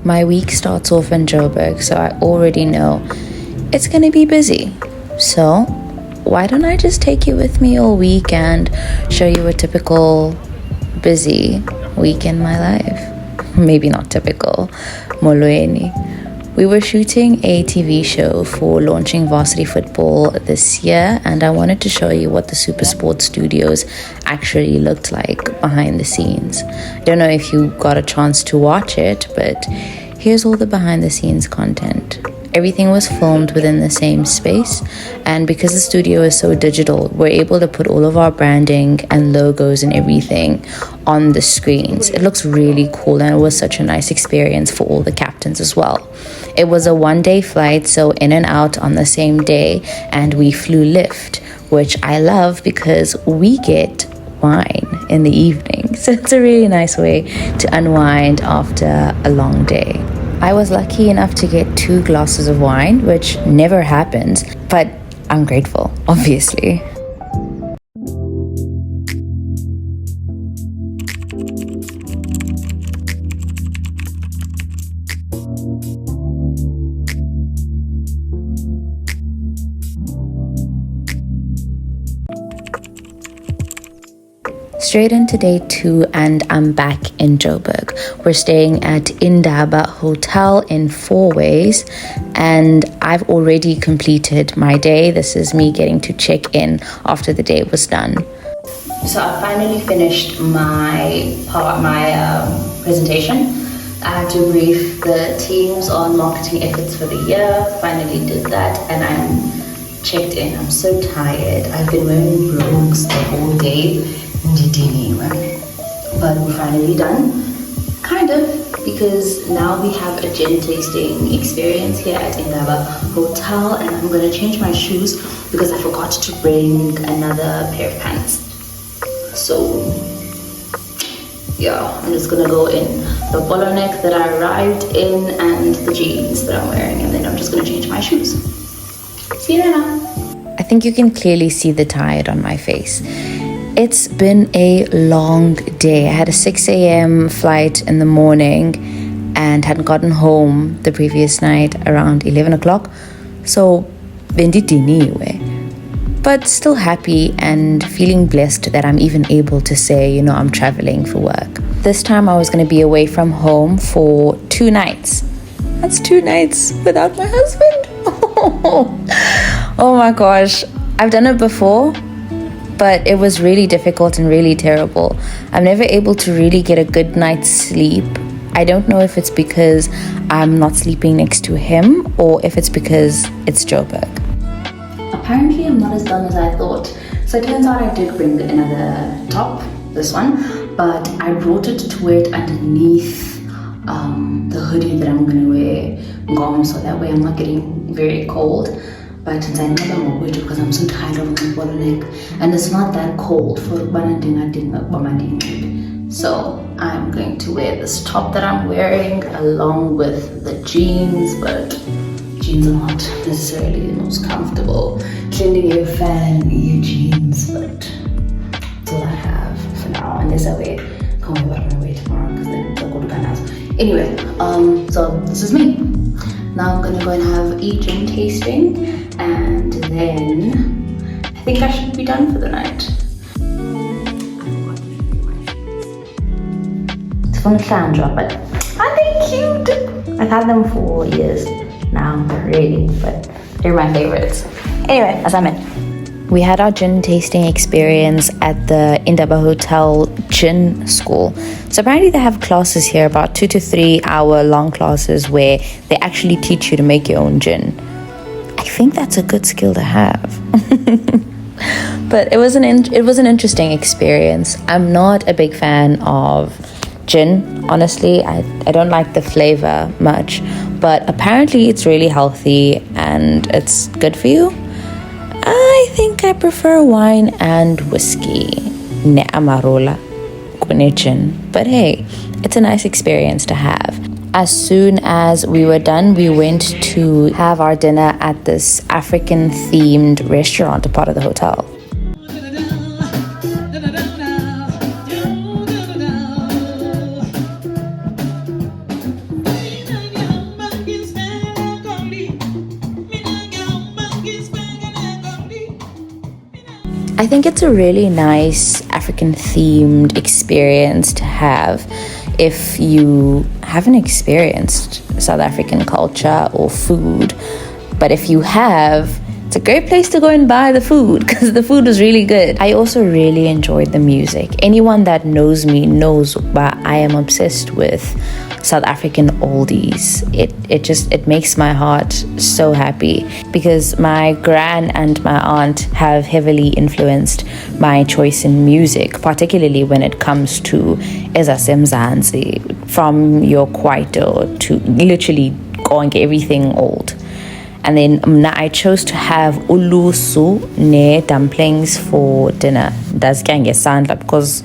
My week starts off in Joburg, so I already know it's gonna be busy. So why don't I just take you with me all week and show you a typical busy week in my life? Maybe not typical, molweni. We were shooting a TV show for launching varsity football this year, and I wanted to show you what the Super Sports studios actually looked like behind the scenes. I don't know if you got a chance to watch it, but here's all the behind the scenes content. Everything was filmed within the same space, and because the studio is so digital, we're able to put all of our branding and logos and everything on the screens. It looks really cool, and it was such a nice experience for all the captains as well. It was a one-day flight, so in and out on the same day, and we flew lift, which I love because we get wine in the evening. So it's a really nice way to unwind after a long day. I was lucky enough to get 2 glasses of wine, which never happens, but I'm grateful, obviously. Straight into day 2 and I'm back in Joburg. We're staying at Indaba Hotel in 4 Ways, and I've already completed my day. This is me getting to check in after the day was done. So I finally finished my presentation. I had to brief the teams on marketing efforts for the year. Finally did that, and I'm checked in. I'm so tired. I've been wearing brogues the whole day. But we're finally done, kind of, because now we have a gin tasting experience here at Indaba Hotel, and I'm going to change my shoes because I forgot to bring another pair of pants. So yeah, I'm just going to go in the polo neck that I arrived in and the jeans that I'm wearing, and then I'm just going to change my shoes. See you later. I think you can clearly see the tired on my face. It's been a long day. I had a 6 a.m. flight in the morning and hadn't gotten home the previous night around 11 o'clock. So, but still happy and feeling blessed that I'm even able to say, I'm traveling for work. This time I was going to be away from home for 2 nights. That's 2 nights without my husband. Oh my gosh. I've done it before, but it was really difficult and really terrible. I'm never able to really get a good night's sleep. I don't know if it's because I'm not sleeping next to him or if it's because it's Joburg. Apparently I'm not as done as I thought. So it turns out I did bring another top, this one, but I brought it to wear it underneath the hoodie that I'm gonna wear, so that way I'm not getting very cold. But I'm not going to because I'm so tired of my bottleneck, and it's not that cold for so I'm going to wear this top that I'm wearing along with the jeans, but jeans are not necessarily the most comfortable. Clearly your fan, your jeans, but that's all I have for now, unless I can't wear what I'm gonna wear tomorrow because then they'll go to Ghana's. Anyway, so this is me. Now I'm gonna go and have a gin tasting, and then I think I should be done for the night. It's from Sandra, but aren't they cute? I've had them for years now, really, but they're my favorites. Anyway, as I'm in. We had our gin tasting experience at the Indaba Hotel Gin School. So apparently they have classes here, about 2 to 3 hour long classes where they actually teach you to make your own gin. I think that's a good skill to have. But it was an interesting experience. I'm not a big fan of gin, honestly. I don't like the flavor much, but apparently it's really healthy and it's good for you. I think I prefer wine and whiskey. Ne amarola kune gin. But hey, it's a nice experience to have. As soon as we were done, we went to have our dinner at this African-themed restaurant, a part of the hotel. I think it's a really nice African themed experience to have if you haven't experienced South African culture or food. But if you have, it's a great place to go and buy the food because the food was really good. I also really enjoyed the music. Anyone that knows me knows why I am obsessed with South African oldies. It makes my heart so happy because my gran and my aunt have heavily influenced my choice in music, particularly when it comes to ezasemzansi, from your kwaito to literally going everything old. And then I chose to have ulusu ne dumplings for dinner. That's gange sandla because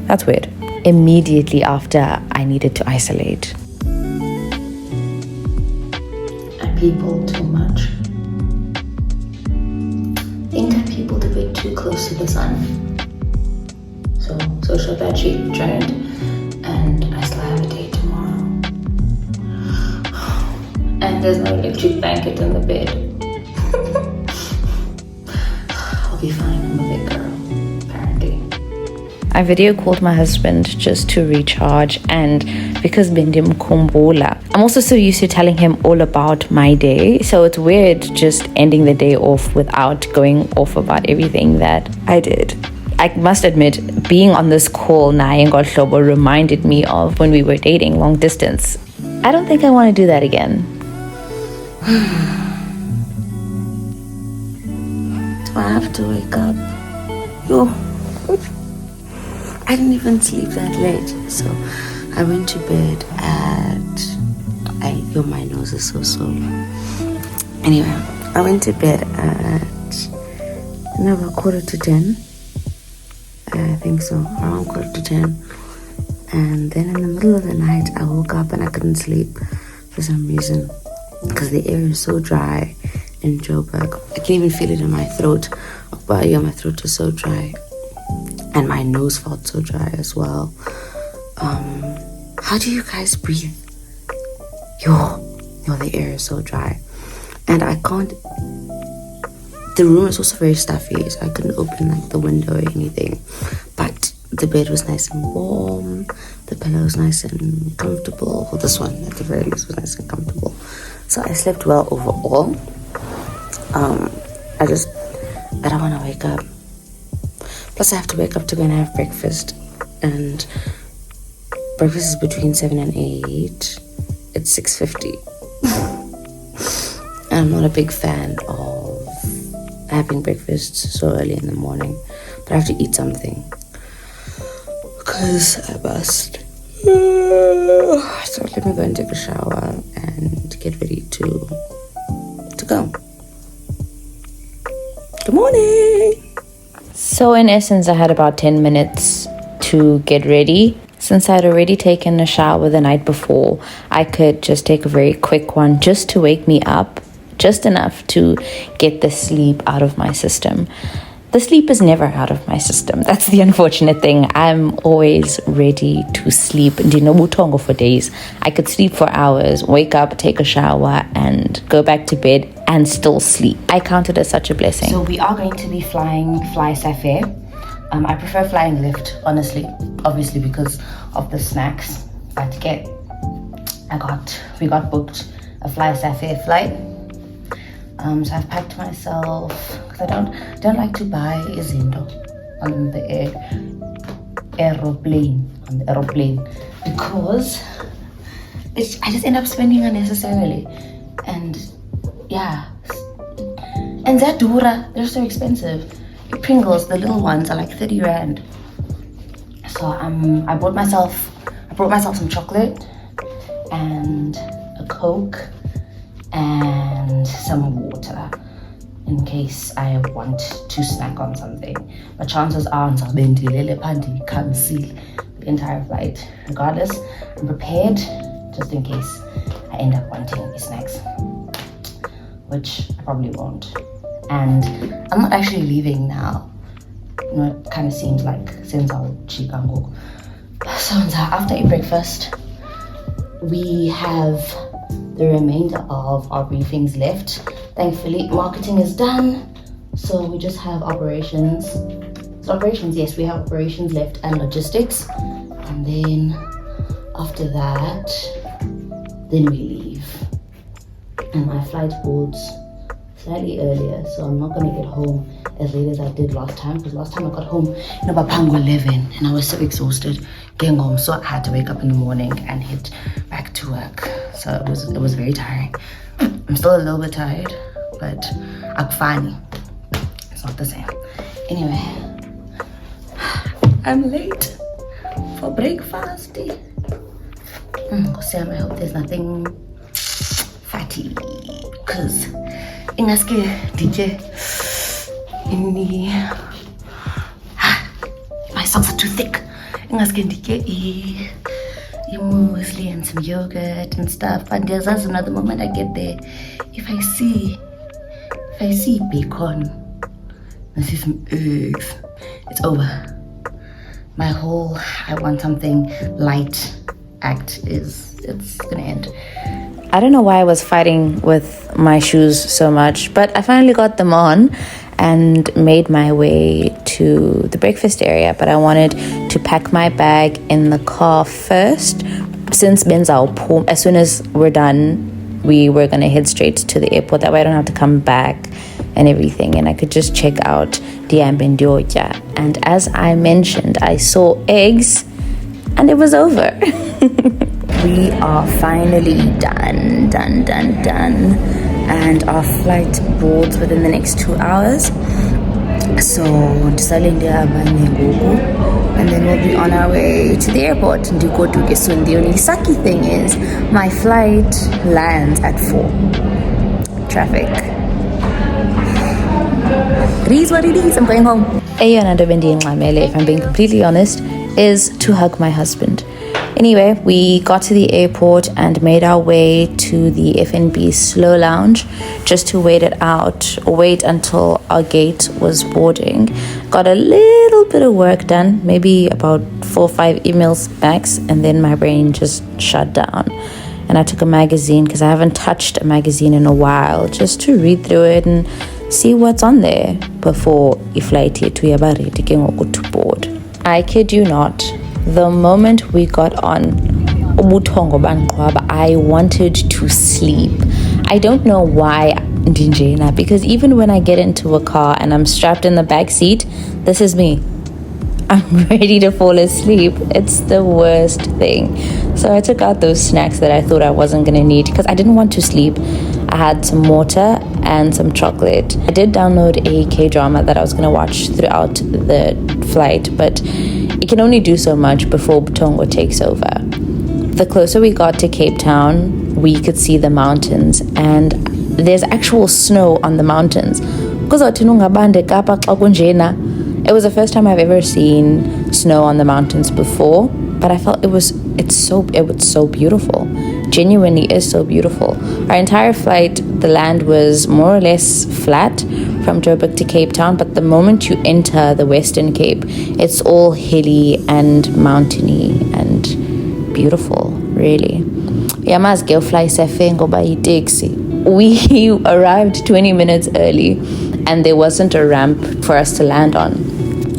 that's weird. Immediately after, I needed to isolate. I people too much. I think I peopled a bit too close to the sun. So social battery drained, and I still have a date tomorrow. And there's no electric blanket in the bed. I'll be fine, I'm a big girl, apparently. I video called my husband just to recharge, and because Bendim Kumbola, I'm also so used to telling him all about my day, so it's weird just ending the day off without going off about everything that I did. I must admit, being on this call, Naye Ngotlobo, reminded me of when we were dating long distance. I don't think I want to do that again. Do I have to wake up? Yo, I didn't even sleep that late, so I went to bed at... my nose is so sore. Anyway, I went to bed at about 9:45. I think so, around 9:45. And then in the middle of the night, I woke up and I couldn't sleep for some reason. Because the air is so dry in Joburg. I can even feel it in my throat. But yeah, my throat is so dry. And my nose felt so dry as well. How do you guys breathe? The air is so dry. And I can't... The room is also very stuffy, so I couldn't open like the window or anything. But the bed was nice and warm. The pillow was nice and comfortable. Well, this one at the very least was nice and comfortable. So I slept well overall. I don't want to wake up. Plus I have to wake up to go and have breakfast. And breakfast is between 7 and 8. It's 6:50. And I'm not a big fan of having breakfast so early in the morning. But I have to eat something. Because I must. So let me go and take a shower and get ready to go. Good morning. So in essence, I had about 10 minutes to get ready. Since I'd already taken a shower the night before, I could just take a very quick one just to wake me up, just enough to get the sleep out of my system. The sleep is never out of my system. That's the unfortunate thing. I'm always ready to sleep. For days. I could sleep for hours, wake up, take a shower, and go back to bed and still sleep. I count it as such a blessing. So we are going to be flying Fly Safair. I prefer flying lift, honestly, obviously because of the snacks. But we got booked a Fly Safair flight. So I've packed myself, because I don't like to buy izinto on the aeroplane, because I just end up spending unnecessarily. And yeah, and Zadura, they're so expensive. Pringles, the little ones, are like 30 rand. So I brought myself some chocolate and a Coke and some water in case I want to snack on something. But chances are I can't see the entire flight. Regardless, I'm prepared just in case I end up wanting snacks, which I probably won't. And I'm not actually leaving now. It kind of seems like since our Chicago. So after a breakfast, we have the remainder of our briefings left. Thankfully, marketing is done. So we just have operations. So operations, yes, we have operations left and logistics. And then after that, then we leave. And my flight boards slightly earlier, so I'm not gonna get home as late as I did last time, because last time I got home about 11 and I was so exhausted getting home, so I had to wake up in the morning and head back to work. So it was very tiring. I'm still a little bit tired, but I'm fine. It's not the same. Anyway, I'm late for breakfast. Sam, I hope there's nothing fatty, because ingaske DJ in the my socks are too thick. Ingaske DJ muesli and some yogurt and stuff. And there's also another moment I get there, if I see bacon, I see some eggs, it's over. My whole I want something light act it's gonna end. I don't know why I was fighting with my shoes so much, but I finally got them on and made my way to the breakfast area. But I wanted to pack my bag in the car first, since as soon as we're done, we were gonna head straight to the airport. That way I don't have to come back and everything, and I could just check out Diambendioja. And as I mentioned, I saw eggs and it was over. We are finally done. And our flight boards within the next 2 hours. So, and then we'll be on our way to the airport. So the only sucky thing is my flight lands at 4. Traffic. It is what it is. I'm going home. If I'm being completely honest, is to hug my husband. Anyway, we got to the airport and made our way to the FNB Slow Lounge just to wait until our gate was boarding. Got a little bit of work done, maybe about 4 or 5 emails max, and then my brain just shut down. And I took a magazine, because I haven't touched a magazine in a while, just to read through it and see what's on there before iflight to Yabari to board. I kid you not, the moment we got on I wanted to sleep. I don't know why, because even when I get into a car and I'm strapped in the back seat, this is me. I'm ready to fall asleep. It's the worst thing. So I took out those snacks that I thought I wasn't going to need, because I didn't want to sleep. I had some water and some chocolate. I did download a K-drama that I was going to watch throughout the flight, but it can only do so much before Tongo takes over. The closer we got to Cape Town, we could see the mountains, and there's actual snow on the mountains. It was the first time I've ever seen snow on the mountains before, but I felt it was so beautiful. Genuinely is so beautiful. Our entire flight, the land was more or less flat from Joburg to Cape Town, but the moment you enter the Western Cape, it's all hilly and mountainy and beautiful, really. We arrived 20 minutes early and there wasn't a ramp for us to land on.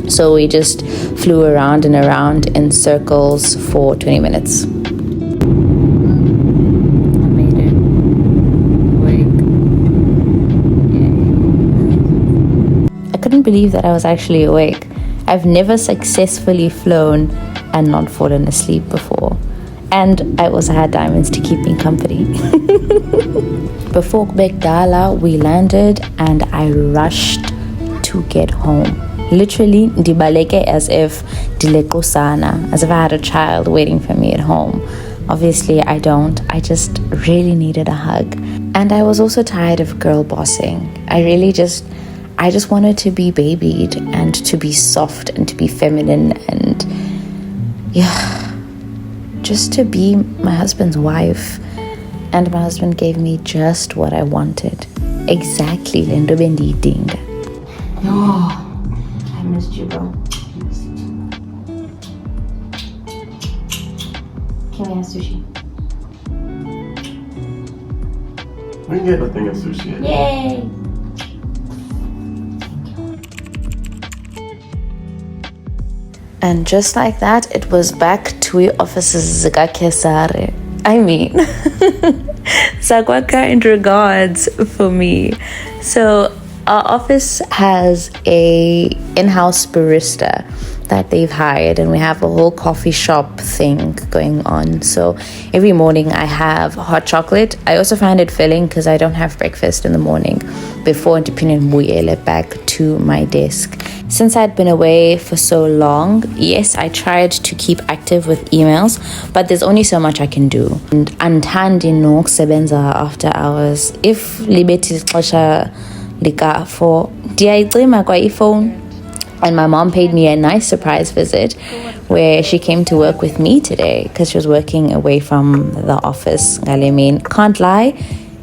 So we just flew around and around in circles for 20 minutes. I couldn't believe that I was actually awake. I've never successfully flown and not fallen asleep before. And I also had diamonds to keep me company. Before Bekdala, we landed and I rushed to get home. Literally, ndibaleke as if dilekosana, as if I had a child waiting for me at home. Obviously, I don't. I just really needed a hug. And I was also tired of girl bossing. I just wanted to be babied and to be soft and to be feminine and just to be my husband's wife. And my husband gave me just what I wanted. Exactly, Lendo Bendi Dinga. Oh, I missed you, bro. Can we have sushi? We can get nothing at sushi. Yay! And just like that, it was back to the offices. I mean, Sakwa kind regards for me. So our office has a in-house barista that they've hired, and we have a whole coffee shop thing going on. So every morning I have hot chocolate. I also find it filling because I don't have breakfast in the morning before Ndipine back to my desk. Since I'd been away for so long, yes, I tried to keep active with emails, but there's only so much I can do. And andithandi nokusebenza after hours. If libethi xesha lika for ndiyayicima kwa ifone. And my mom paid me a nice surprise visit where she came to work with me today because she was working away from the office. Can't lie,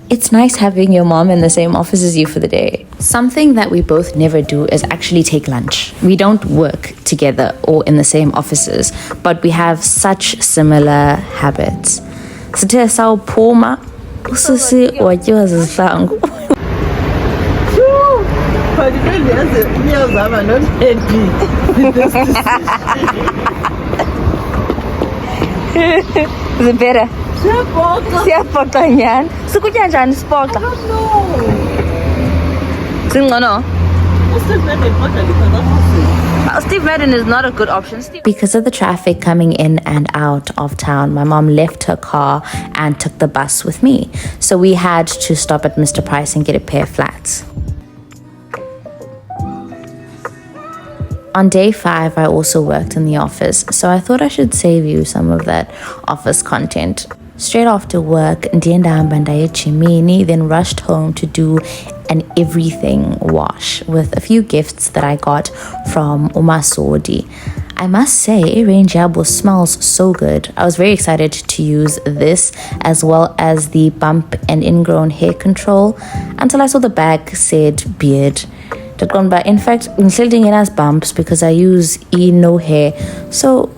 it's nice having your mom in the same office as you for the day. Something that we both never do is actually take lunch. We don't work together or in the same offices, but we have such similar habits. Sithe sawuphuma usisi watyiwa zizihlangu. Is it better? Siyaphoxa nyani. Sikutya njani siphoxa? Singcono. Steve Madden is not a good option. Because of the traffic coming in and out of town, my mom left her car and took the bus with me. So we had to stop at Mr. Price and get a pair of flats. On day 5, I also worked in the office, so I thought I should save you some of that office content. Straight after work, Chimini then rushed home to do an everything wash with a few gifts that I got from Umasodi. I must say, Range Yabo smells so good. I was very excited to use this as well as the bump and ingrown hair control until I saw the bag said beard. But in fact, including it as bumps because I use no hair. So,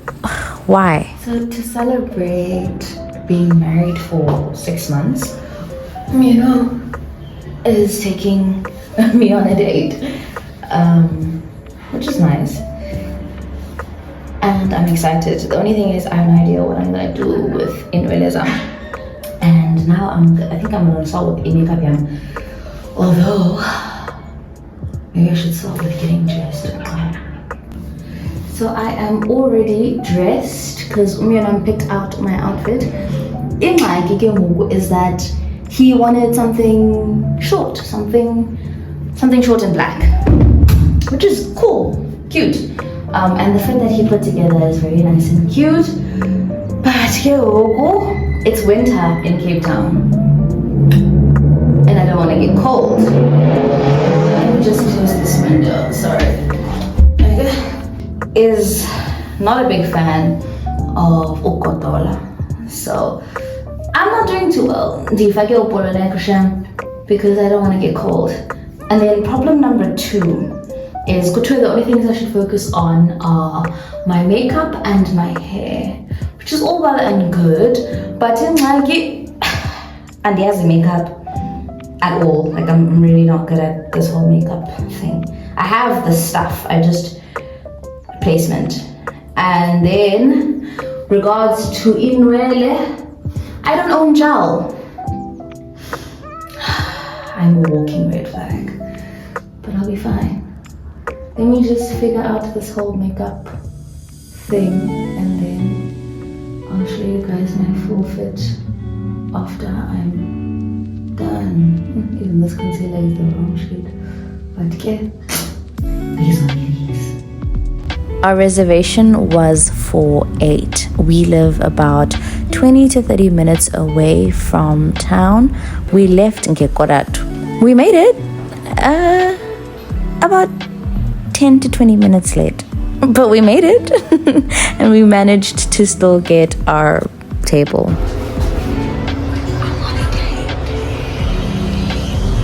why? So, to celebrate being married for 6 months, is taking me on a date, which is nice. And I'm excited. The only thing is I have no idea what I'm going to do with Inrealism. And now I think I'm going to start with Imikabiyam. Although maybe I should start with getting dressed. So I am already dressed because Umyanam picked out my outfit. In my Gige is that he wanted something short, something short and black, which is cool, cute. And the fit that he put together is very nice and cute. But it's winter in Cape Town, and I don't want to get cold. Let me just close this window. Sorry. Is not a big fan of Ukotola, so I'm not doing too well because I don't want to get cold. And then problem number 2 is the only things I should focus on are my makeup and my hair, which is all well and good, but in like it and he has makeup at all. Like I'm really not good at this whole makeup thing. I have the stuff, I just placement. And then regards to Inwele, I don't own gel. I'm a walking red flag, but I'll be fine. Let me just figure out this whole makeup thing and then I'll show you guys my full fit after I'm done. Even this concealer is the wrong shade, but yeah, these are these. Our reservation was for 8. We live about 20 to 30 minutes away from town. We left in Kekorat. We made it about 10 to 20 minutes late, but we made it and we managed to still get our table.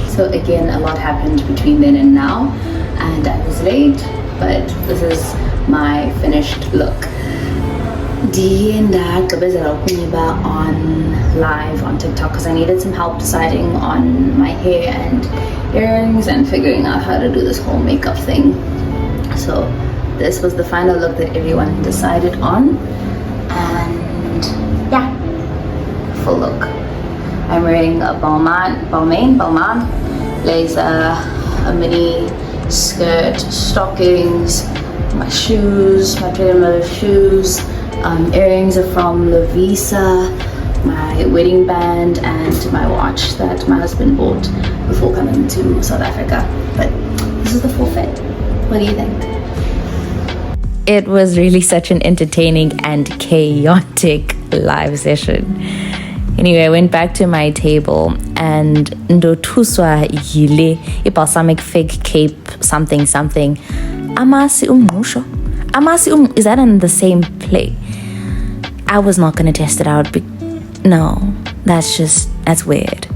So again, a lot happened between then and now, and I was late, but this is my finished look. On live on TikTok because I needed some help deciding on my hair and earrings and figuring out how to do this whole makeup thing. So this was the final look that everyone decided on. And yeah, full look. I'm wearing a Balmain blazer, a mini skirt, stockings, my shoes, my treadmill shoes, earrings are from Lovisa, my wedding band, and my watch that my husband bought before coming to South Africa. But this is the full fit. What do you think? It was really such an entertaining and chaotic live session. Anyway, I went back to my table and ndothuswa yile balsamic fig cape something. Amasi umusho. Is that in the same plate? I was not going to test it out. No, that's weird.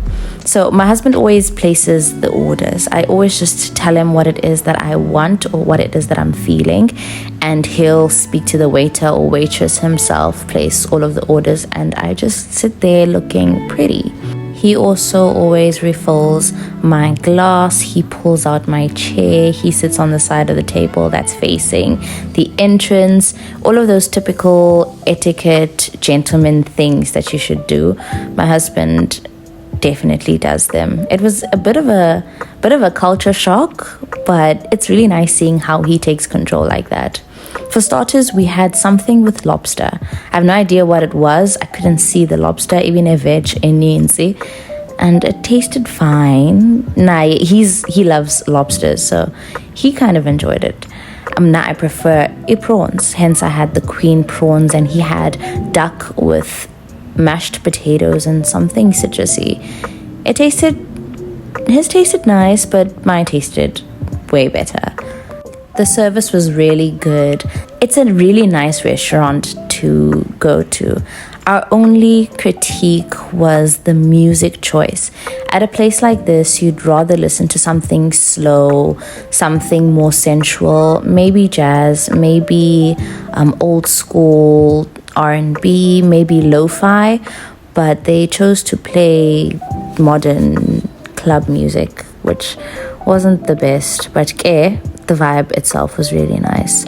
So my husband always places the orders. I always just tell him what it is that I want or what it is that I'm feeling, and he'll speak to the waiter or waitress himself, place all of the orders, and I just sit there looking pretty. He also always refills my glass. He pulls out my chair. He sits on the side of the table that's facing the entrance. All of those typical etiquette gentleman things that you should do. My husband definitely does them. It was a bit of a culture shock, but it's really nice seeing how he takes control like that. For starters, we had something with lobster. I have no idea what it was. I couldn't see the lobster, even a veg eninzi, and it tasted fine. He loves lobsters, so he kind of enjoyed it. I prefer prawns, hence I had the queen prawns, and he had duck with mashed potatoes and something citrusy. His tasted nice, but mine tasted way better. The service was really good. It's a really nice restaurant to go to. Our only critique was the music choice. At a place like this, you'd rather listen to something slow, something more sensual, maybe jazz, maybe old school R&B, maybe lo-fi, but they chose to play modern club music, which wasn't the best, but the vibe itself was really nice.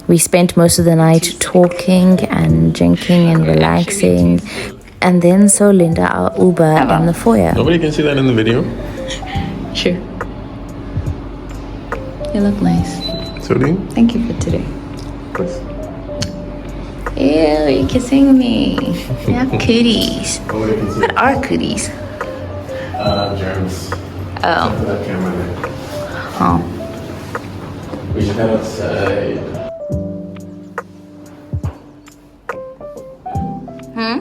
We spent most of the night talking and drinking and relaxing, and then saw Linda, our Uber, in the foyer. Nobody can see that in the video. True. You look nice. So do you? Thank you for today. Of course. Ew, you're kissing me. You have cooties. What are cooties? Germs. Oh. For that camera there. Oh. We should head outside. Hmm?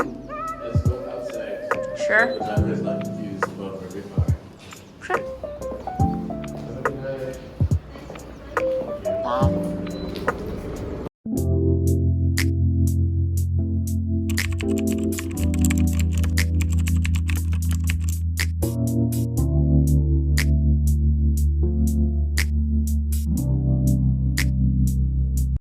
Let's go outside. Sure. The driver is not confused about where we are. Sure.